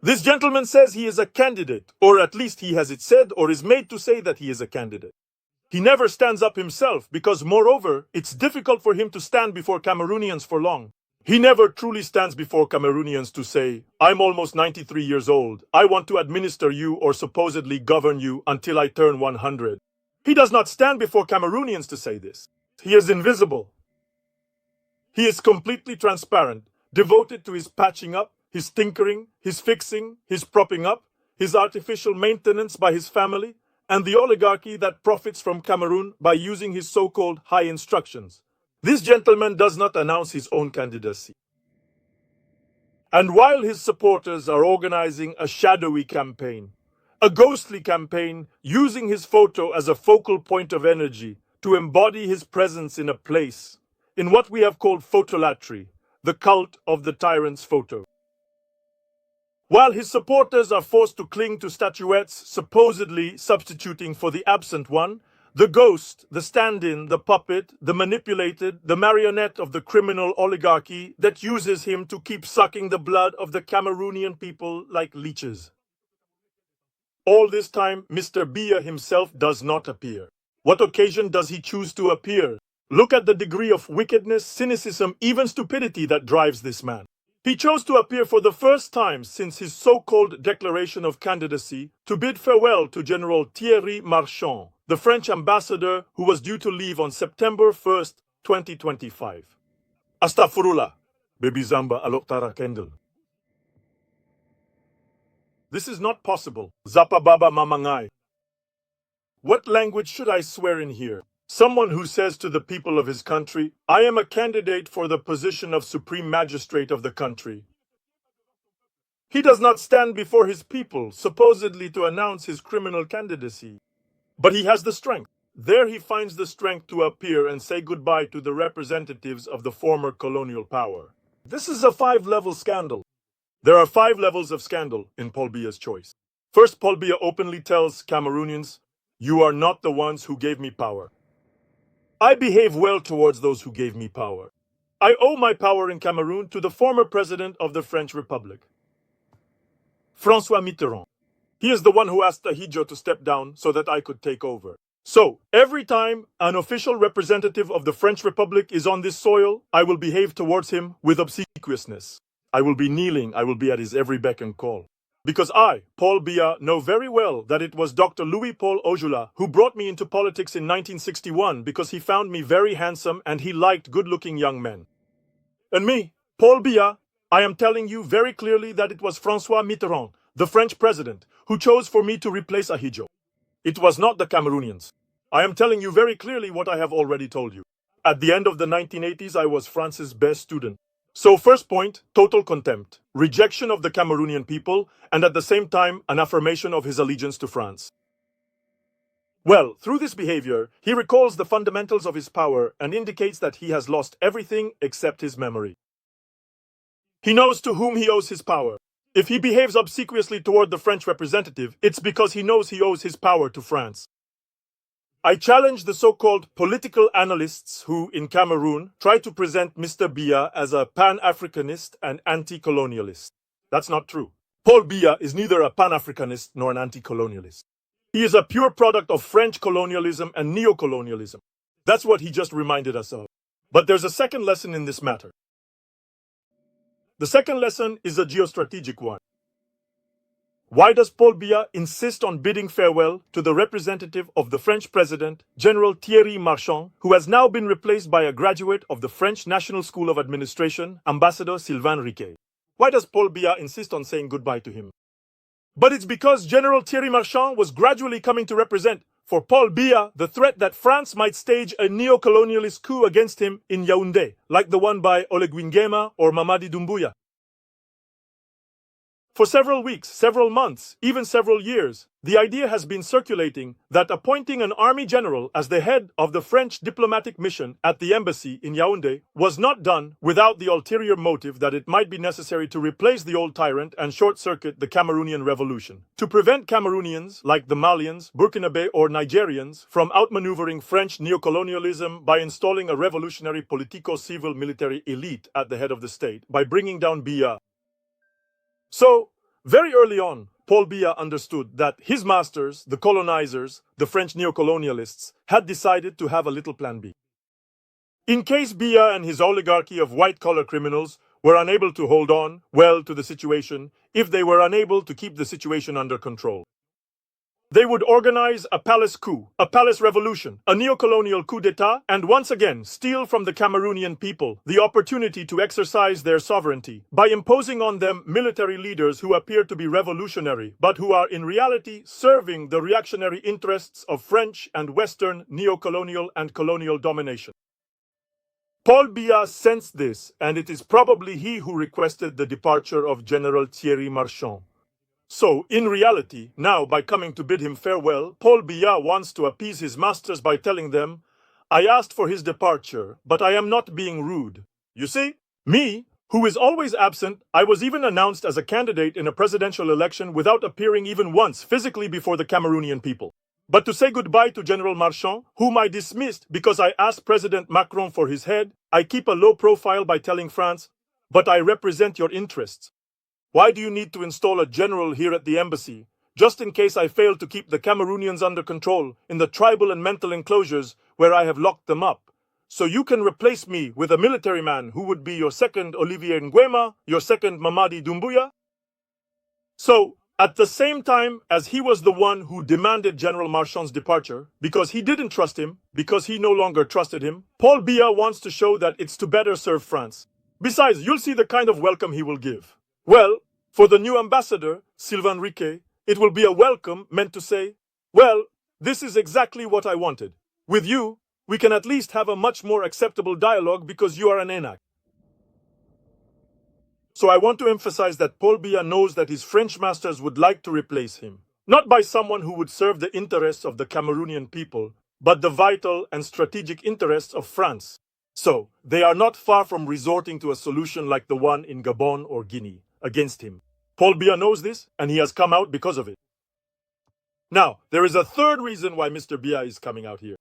This gentleman says he is a candidate, or at least he has it said or is made to say that he is a candidate. He never stands up himself because, moreover, it's difficult for him to stand before Cameroonians for long. He never truly stands before Cameroonians to say, I'm almost 93 years old. I want to administer you or supposedly govern you until I turn 100. He does not stand before Cameroonians to say this. He is invisible. He is completely transparent, devoted to his patching up, his tinkering, his fixing, his propping up, his artificial maintenance by his family, and the oligarchy that profits from Cameroon by using his so-called high instructions. This gentleman does not announce his own candidacy. And while his supporters are organizing a shadowy campaign, a ghostly campaign using his photo as a focal point of energy to embody his presence in a place, in what we have called photolatry, the cult of the tyrant's photo. While his supporters are forced to cling to statuettes supposedly substituting for the absent one, the ghost, the stand-in, the puppet, the manipulated, the marionette of the criminal oligarchy that uses him to keep sucking the blood of the Cameroonian people like leeches. All this time, Mr. Biya himself does not appear. What occasion does he choose to appear? Look at the degree of wickedness, cynicism, even stupidity that drives this man. He chose to appear for the first time since his so-called declaration of candidacy to bid farewell to General Thierry Marchand, the French ambassador who was due to leave on September 1st, 2025. Astaghfirullah, baby Zamba Aloktara Kendall. This is not possible. Zapa Baba Mamangai. What language should I swear in here? Someone who says to the people of his country, I am a candidate for the position of Supreme Magistrate of the country. He does not stand before his people, supposedly to announce his criminal candidacy. But he has the strength. There he finds the strength to appear and say goodbye to the representatives of the former colonial power. This is a 5-level scandal. There are 5 levels of scandal in Paul Biya's choice. First, Paul Biya openly tells Cameroonians, you are not the ones who gave me power. I behave well towards those who gave me power. I owe my power in Cameroon to the former president of the French Republic, François Mitterrand. He is the one who asked Ahijo to step down so that I could take over. So, every time an official representative of the French Republic is on this soil, I will behave towards him with obsequiousness. I will be kneeling, I will be at his every beck and call. Because I, Paul Biya, know very well that it was Dr. Louis-Paul Ojula who brought me into politics in 1961 because he found me very handsome and he liked good-looking young men. And me, Paul Biya, I am telling you very clearly that it was François Mitterrand, the French president, who chose for me to replace Ahijo. It was not the Cameroonians. I am telling you very clearly what I have already told you. At the end of the 1980s, I was France's best student. So first point, total contempt, rejection of the Cameroonian people, and at the same time, an affirmation of his allegiance to France. Well, through this behavior, he recalls the fundamentals of his power and indicates that he has lost everything except his memory. He knows to whom he owes his power. If he behaves obsequiously toward the French representative, it's because he knows he owes his power to France. I challenge the so-called political analysts who, in Cameroon, try to present Mr. Biya as a pan-Africanist and anti-colonialist. That's not true. Paul Biya is neither a pan-Africanist nor an anti-colonialist. He is a pure product of French colonialism and neo-colonialism. That's what he just reminded us of. But there's a second lesson in this matter. The second lesson is a geostrategic one. Why does Paul Biya insist on bidding farewell to the representative of the French president, General Thierry Marchand, who has now been replaced by a graduate of the French National School of Administration, Ambassador Sylvain Riquet? Why does Paul Biya insist on saying goodbye to him? But it's because General Thierry Marchand was gradually coming to represent, for Paul Biya, the threat that France might stage a neo-colonialist coup against him in Yaoundé, like the one by Oligui Nguema or Mamadi Doumbouya. For several weeks, several months, even several years, the idea has been circulating that appointing an army general as the head of the French diplomatic mission at the embassy in Yaoundé was not done without the ulterior motive that it might be necessary to replace the old tyrant and short-circuit the Cameroonian revolution, to prevent Cameroonians, like the Malians, Burkinabe or Nigerians, from outmaneuvering French neocolonialism by installing a revolutionary politico-civil military elite at the head of the state by bringing down Biya. So, Very early on, Paul Biya understood that his masters, the colonizers, the French neocolonialists, had decided to have a little plan B. In case Biya and his oligarchy of white-collar criminals were unable to hold on well to the situation, if they were unable to keep the situation under control, they would organize a palace coup, a palace revolution, a neocolonial coup d'etat, and once again steal from the Cameroonian people the opportunity to exercise their sovereignty by imposing on them military leaders who appear to be revolutionary, but who are in reality serving the reactionary interests of French and Western neocolonial and colonial domination. Paul Biya sensed this, and it is probably he who requested the departure of General Thierry Marchand. So, in reality, now by coming to bid him farewell, Paul Biya wants to appease his masters by telling them, I asked for his departure, but I am not being rude. You see, me, who is always absent, I was even announced as a candidate in a presidential election without appearing even once physically before the Cameroonian people. But to say goodbye to General Marchand, whom I dismissed because I asked President Macron for his head, I keep a low profile by telling France, but I represent your interests. Why do you need to install a general here at the embassy, just in case I fail to keep the Cameroonians under control in the tribal and mental enclosures where I have locked them up? So you can replace me with a military man who would be your second Olivier Nguema, your second Mamadi Doumbouya? So, at the same time as he was the one who demanded General Marchand's departure, because he didn't trust him, because he no longer trusted him, Paul Biya wants to show that it's to better serve France. Besides, you'll see the kind of welcome he will give. Well, for the new ambassador, Sylvain Riquet, it will be a welcome meant to say, well, this is exactly what I wanted. With you, we can at least have a much more acceptable dialogue because you are an ENAC. So I want to emphasize that Paul Biya knows that his French masters would like to replace him, not by someone who would serve the interests of the Cameroonian people, but the vital and strategic interests of France. So, they are not far from resorting to a solution like the one in Gabon or Guinea against him. Paul Biya knows this, and he has come out because of it. Now, there is a third reason why Mr. Biya is coming out here.